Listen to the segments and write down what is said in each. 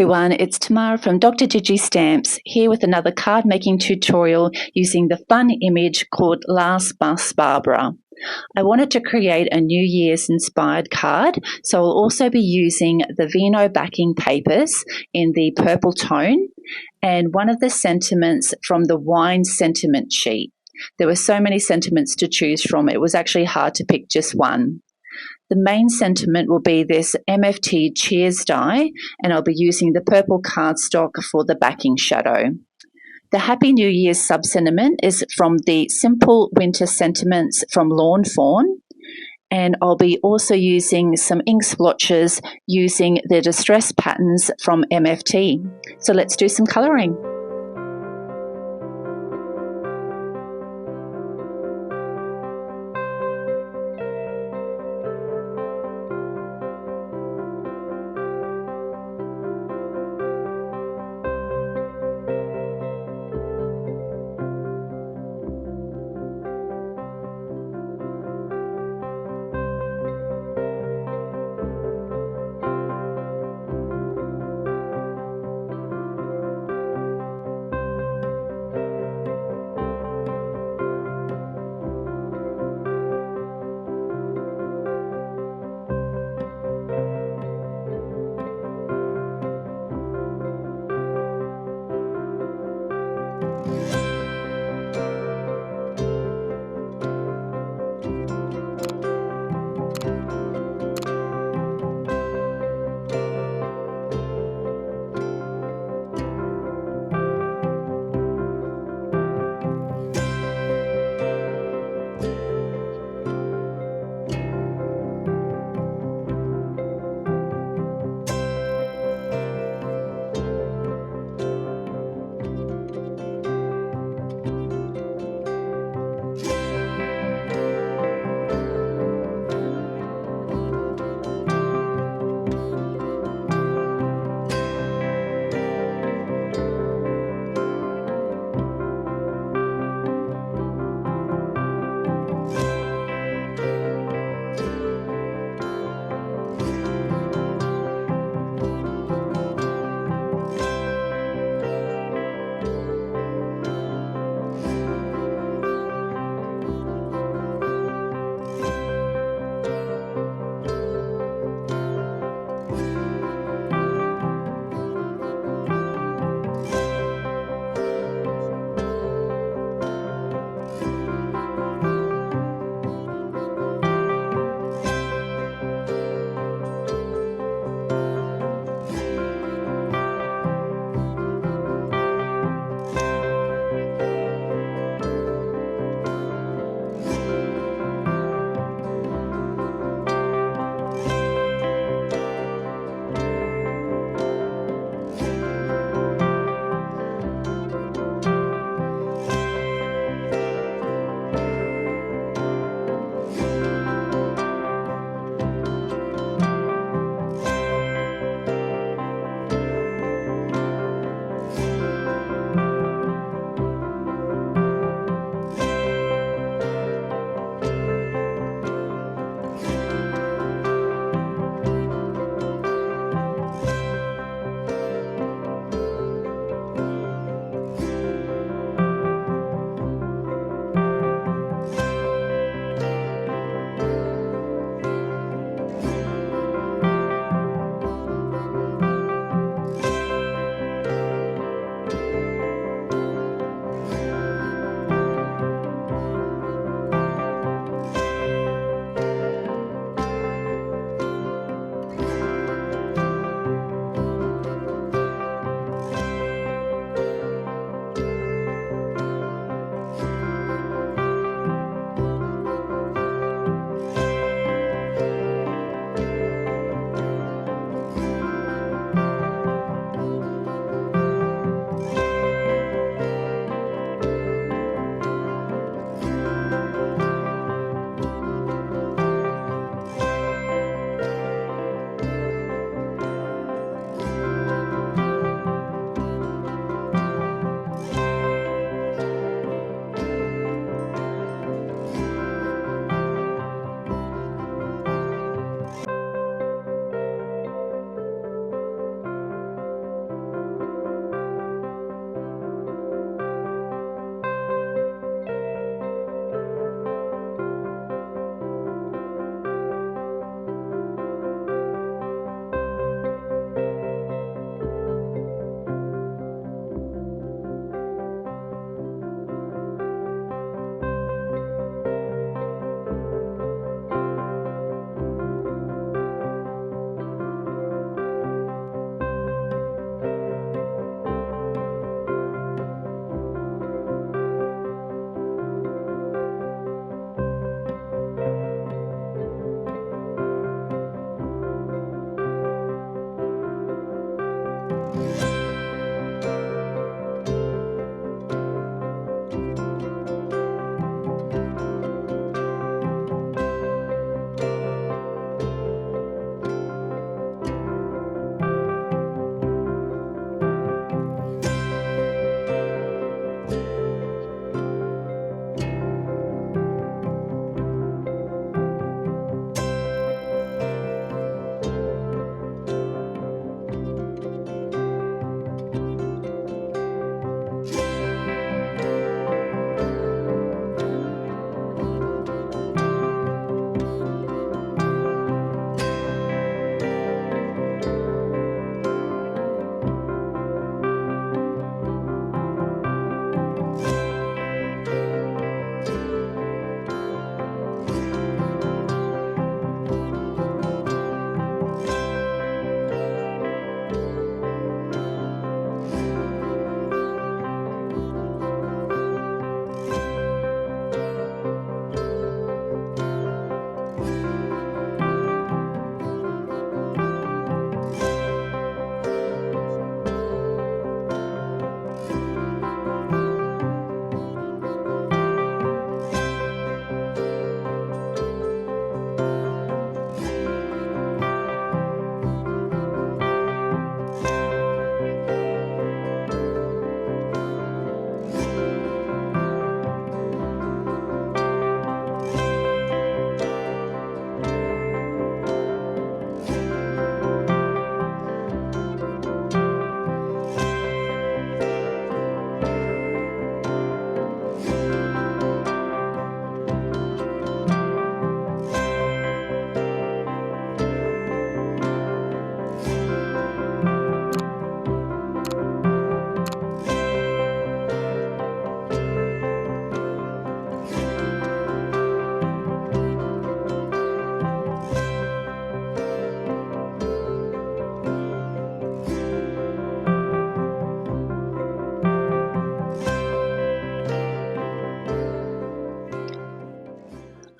everyone, it's Tamara from Dr. Digi Stamps, here with another card making tutorial using the fun image called Last Bus Barbara. I wanted to create a New Year's inspired card, so I'll also be using the Vino backing papers in the purple tone and one of the sentiments from the wine sentiment sheet. There were so many sentiments to choose from, it was actually hard to pick just one. The main sentiment will be this MFT Cheers die, and I'll be using the purple cardstock for the backing shadow. The Happy New Year's sub-sentiment is from the Simple Winter Sentiments from Lawn Fawn, and I'll be also using some ink splotches using the Distress Patterns from MFT. So let's do some colouring.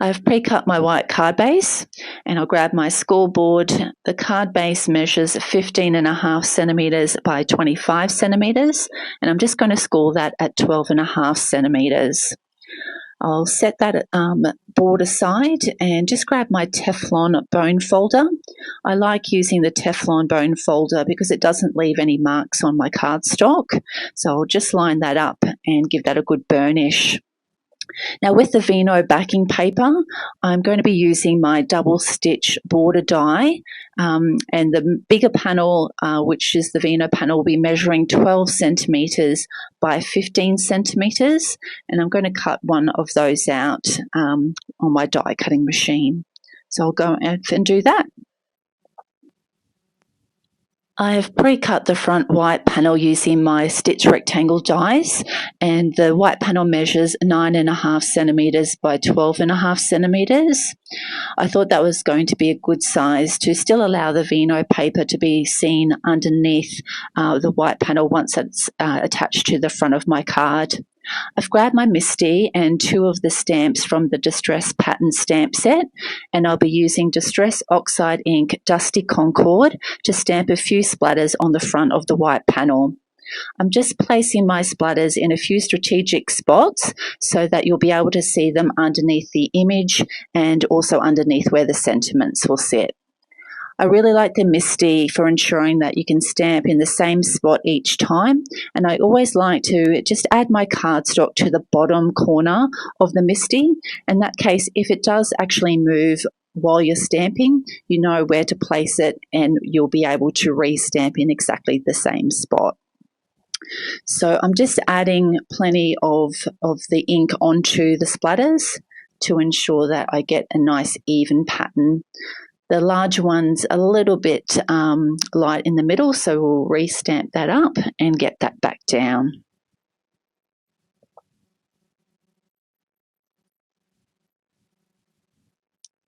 I've pre-cut my white card base, and I'll grab my scoreboard. The card base measures 15.5 centimetres by 25 centimetres, and I'm just going to score that at 12.5 centimetres. I'll set that board aside and just grab my Teflon bone folder. I like using the Teflon bone folder because it doesn't leave any marks on my cardstock. So I'll just line that up and give that a good burnish. Now with the Vino backing paper, I'm going to be using my double stitch border die, and the bigger panel, which is the Vino panel, will be measuring 12 centimetres by 15 centimetres, and I'm going to cut one of those out on my die cutting machine. So I'll go and do that. I have pre-cut the front white panel using my stitch rectangle dies, and the white panel measures 9.5 centimetres by 12.5 centimetres. I thought that was going to be a good size to still allow the Vino paper to be seen underneath the white panel once it's attached to the front of my card. I've grabbed my Misty and two of the stamps from the Distress Pattern stamp set, and I'll be using Distress Oxide Ink Dusty Concord to stamp a few splatters on the front of the white panel. I'm just placing my splatters in a few strategic spots so that you'll be able to see them underneath the image and also underneath where the sentiments will sit. I really like the Misty for ensuring that you can stamp in the same spot each time, and I always like to just add my cardstock to the bottom corner of the Misty. In that case, if it does actually move while you're stamping, you know where to place it and you'll be able to re-stamp in exactly the same spot. So I'm just adding plenty of the ink onto the splatters to ensure that I get a nice even pattern. The large one's a little bit light in the middle, so we'll re-stamp that up and get that back down.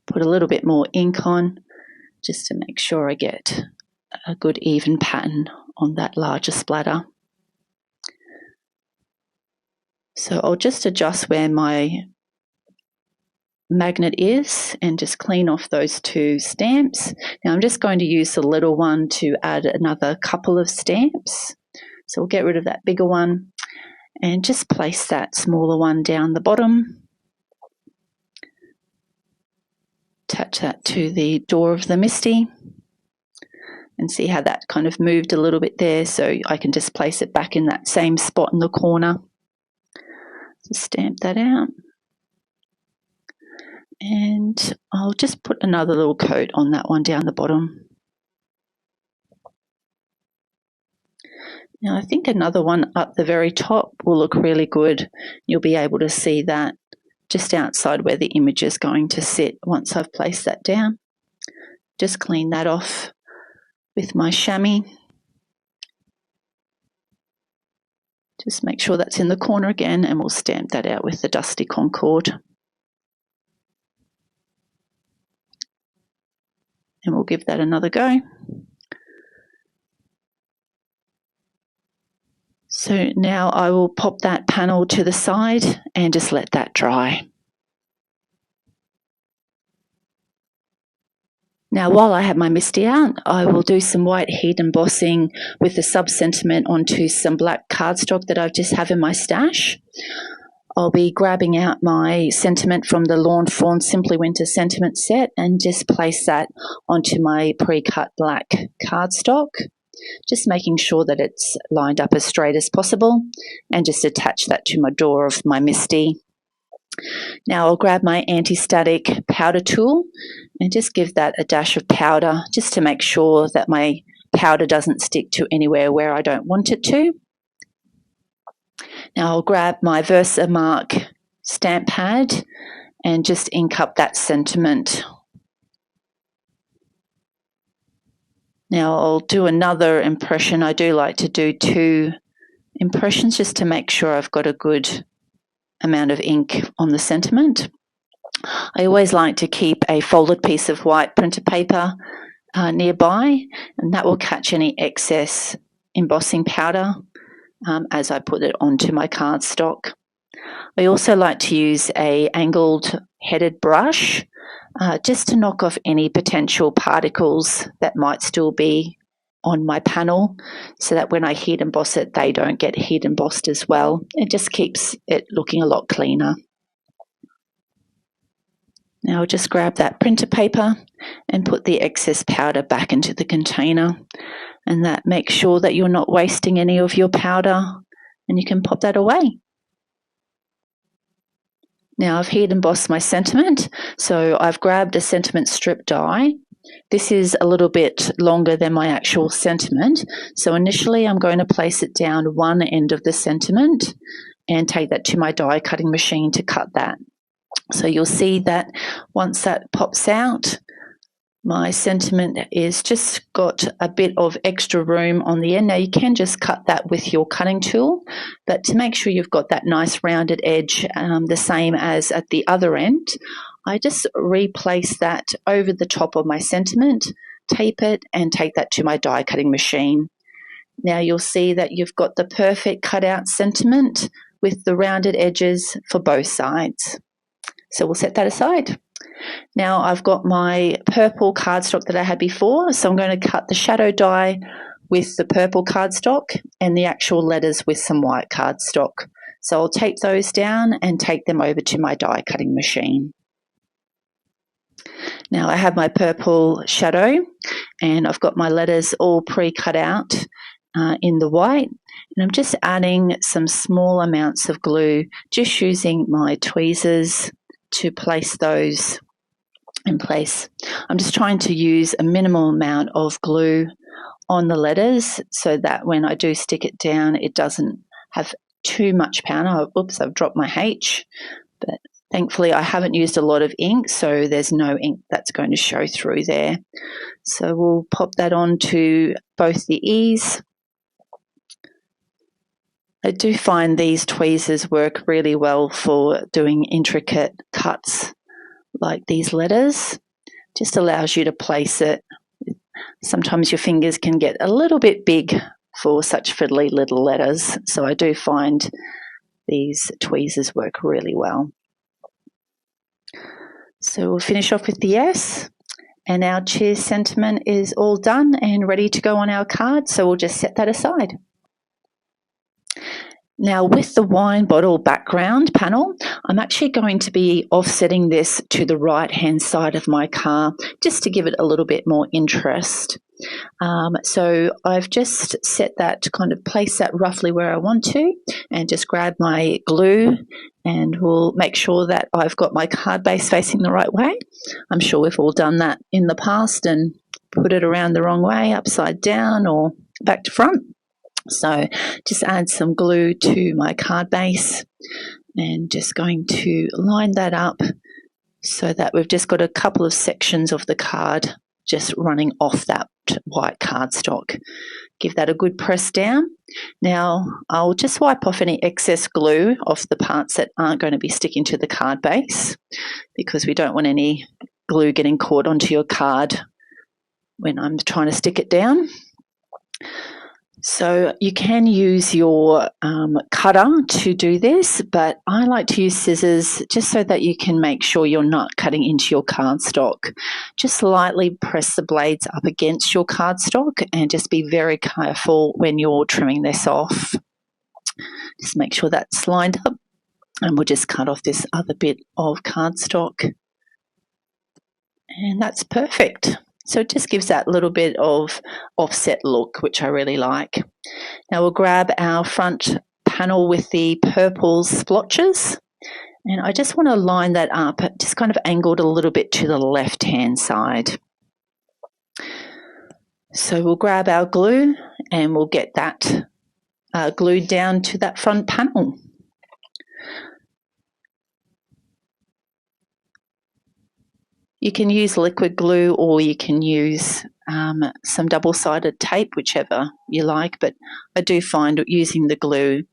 Put a little bit more ink on just to make sure I get a good even pattern on that larger splatter. So I'll just adjust where my magnet is and just clean off those two stamps. Now I'm just going to use the little one to add another couple of stamps. So we'll get rid of that bigger one and just place that smaller one down the bottom. Attach that to the door of the Misty and see how that kind of moved a little bit there, so I can just place it back in that same spot in the corner. Just stamp that out. And I'll just put another little coat on that one down the bottom. Now I think another one up the very top will look really good. You'll be able to see that just outside where the image is going to sit once I've placed that down. Just clean that off with my chamois. Just make sure that's in the corner again, and we'll stamp that out with the Dusty Concord. And we'll give that another go. So now I will pop that panel to the side and just let that dry. Now while I have my Misty out, I will do some white heat embossing with the sub-sentiment onto some black cardstock that I just have in my stash. I'll be grabbing out my sentiment from the Lawn Fawn Simply Winter sentiment set and just place that onto my pre-cut black cardstock, just making sure that it's lined up as straight as possible, and just attach that to my door of my Misty. Now I'll grab my anti-static powder tool and just give that a dash of powder just to make sure that my powder doesn't stick to anywhere where I don't want it to. Now I'll grab my Versamark stamp pad and just ink up that sentiment. Now I'll do another impression. I do like to do 2 impressions just to make sure I've got a good amount of ink on the sentiment. I always like to keep a folded piece of white printer paper nearby, and that will catch any excess embossing powder as I put it onto my cardstock. I also like to use a angled headed brush just to knock off any potential particles that might still be on my panel, so that when I heat emboss it, they don't get heat embossed as well. It just keeps it looking a lot cleaner. Now I'll just grab that printer paper and put the excess powder back into the container, and that makes sure that you're not wasting any of your powder, and you can pop that away. Now I've heat embossed my sentiment, so I've grabbed a sentiment strip die. This is a little bit longer than my actual sentiment, so initially I'm going to place it down one end of the sentiment and take that to my die cutting machine to cut that. So you'll see that once that pops out, my sentiment is just got a bit of extra room on the end. Now you can just cut that with your cutting tool, but to make sure you've got that nice rounded edge, the same as at the other end, I just replace that over the top of my sentiment, tape it, and take that to my die cutting machine. Now you'll see that you've got the perfect cutout sentiment with the rounded edges for both sides. So we'll set that aside. Now I've got my purple cardstock that I had before, so I'm going to cut the shadow die with the purple cardstock and the actual letters with some white cardstock. So I'll tape those down and take them over to my die cutting machine. Now I have my purple shadow and I've got my letters all pre-cut out in the white, and I'm just adding some small amounts of glue, just using my tweezers to place those in place. I'm just trying to use a minimal amount of glue on the letters so that when I do stick it down, it doesn't have too much powder. Oops, I've dropped my H, but thankfully I haven't used a lot of ink, so there's no ink that's going to show through there. So we'll pop that onto both the E's. I do find these tweezers work really well for doing intricate cuts like these letters. Just allows you to place it. Sometimes your fingers can get a little bit big for such fiddly little letters, so I do find these tweezers work really well. So we'll finish off with the S, and our cheers sentiment is all done and ready to go on our card, so we'll just set that aside. Now with the wine bottle background panel, I'm actually going to be offsetting this to the right-hand side of my car just to give it a little bit more interest. So I've just set that to kind of place that roughly where I want to, and just grab my glue, and we'll make sure that I've got my card base facing the right way. I'm sure we've all done that in the past and put it around the wrong way, upside down or back to front. So just add some glue to my card base and just going to line that up so that we've just got a couple of sections of the card just running off that white cardstock. Give that a good press down. Now I'll just wipe off any excess glue off the parts that aren't going to be sticking to the card base, because we don't want any glue getting caught onto your card when I'm trying to stick it down. So you can use your cutter to do this, but I like to use scissors just so that you can make sure you're not cutting into your cardstock. Just lightly press the blades up against your cardstock and just be very careful when you're trimming this off. Just make sure that's lined up, and we'll just cut off this other bit of cardstock. And that's perfect. So it just gives that little bit of offset look, which I really like. Now we'll grab our front panel with the purple splotches, and I just want to line that up, just kind of angled a little bit to the left-hand side. So we'll grab our glue and we'll get that glued down to that front panel. You can use liquid glue or you can use some double-sided tape, whichever you like, but I do find using the glue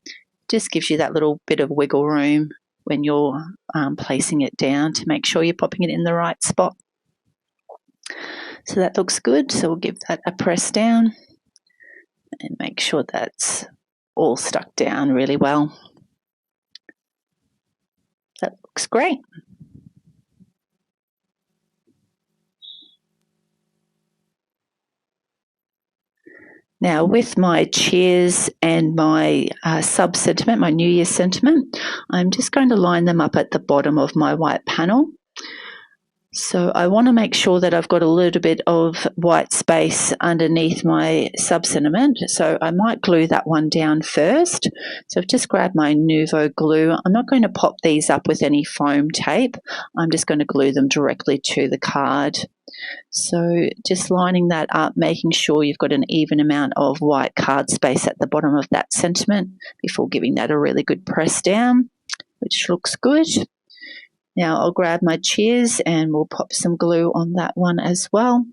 just gives you that little bit of wiggle room when you're placing it down to make sure you're popping it in the right spot. So that looks good, so we'll give that a press down and make sure that's all stuck down really well. That looks great. Now, with my cheers and my sub-sentiment, my New Year sentiment, I'm just going to line them up at the bottom of my white panel. So I want to make sure that I've got a little bit of white space underneath my sub-sentiment. So I might glue that one down first. So I've just grabbed my Nuvo glue. I'm not going to pop these up with any foam tape. I'm just going to glue them directly to the card. So just lining that up, making sure you've got an even amount of white card space at the bottom of that sentiment before giving that a really good press down, which looks good. Now I'll grab my cheers and we'll pop some glue on that one as well.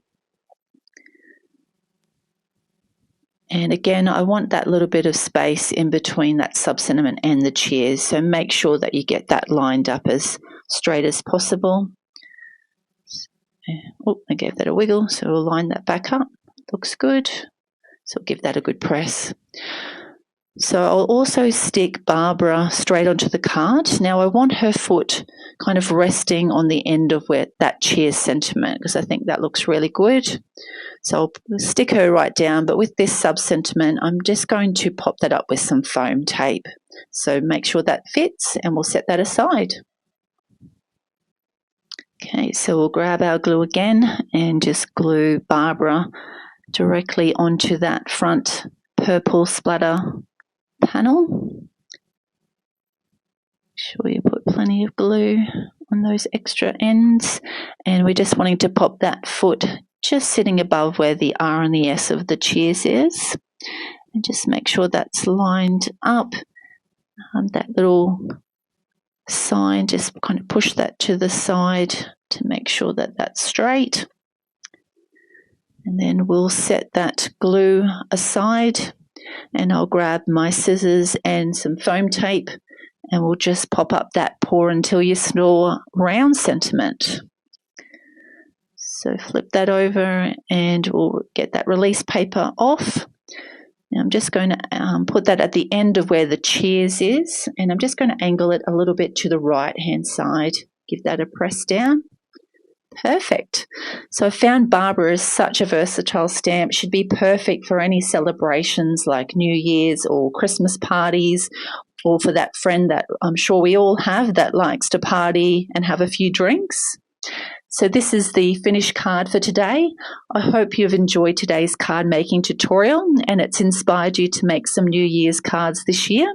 And again, I want that little bit of space in between that sub-sentiment and the cheers, so make sure that you get that lined up as straight as possible. Oh, I gave that a wiggle, so we'll line that back up. Looks good. So give that a good press. So I'll also stick Barbara straight onto the card. Now I want her foot kind of resting on the end of where that cheer sentiment, because I think that looks really good. So I'll stick her right down, but with this sub-sentiment, I'm just going to pop that up with some foam tape. So make sure that fits and we'll set that aside. Okay, so we'll grab our glue again and just glue Barbara directly onto that front purple splatter panel. Sure you put plenty of glue on those extra ends, and we're just wanting to pop that foot just sitting above where the R and the S of the cheers is, and just make sure that's lined up. That little sign, just kind of push that to the side to make sure that that's straight, and then we'll set that glue aside, and I'll grab my scissors and some foam tape and we'll just pop up that pour until you snore round sentiment. So flip that over and we'll get that release paper off. Now I'm just going to put that at the end of where the cheers is, and I'm just going to angle it a little bit to the right hand side. Give that a press down. Perfect. So I found Barbara is such a versatile stamp. Should be perfect for any celebrations like New Year's or Christmas parties, or for that friend that I'm sure we all have that likes to party and have a few drinks. So this is the finished card for today. I hope you've enjoyed today's card making tutorial and it's inspired you to make some New Year's cards this year.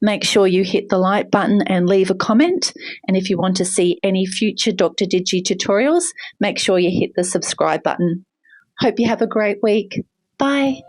Make sure you hit the like button and leave a comment. And if you want to see any future Dr. Digi tutorials, make sure you hit the subscribe button. Hope you have a great week. Bye.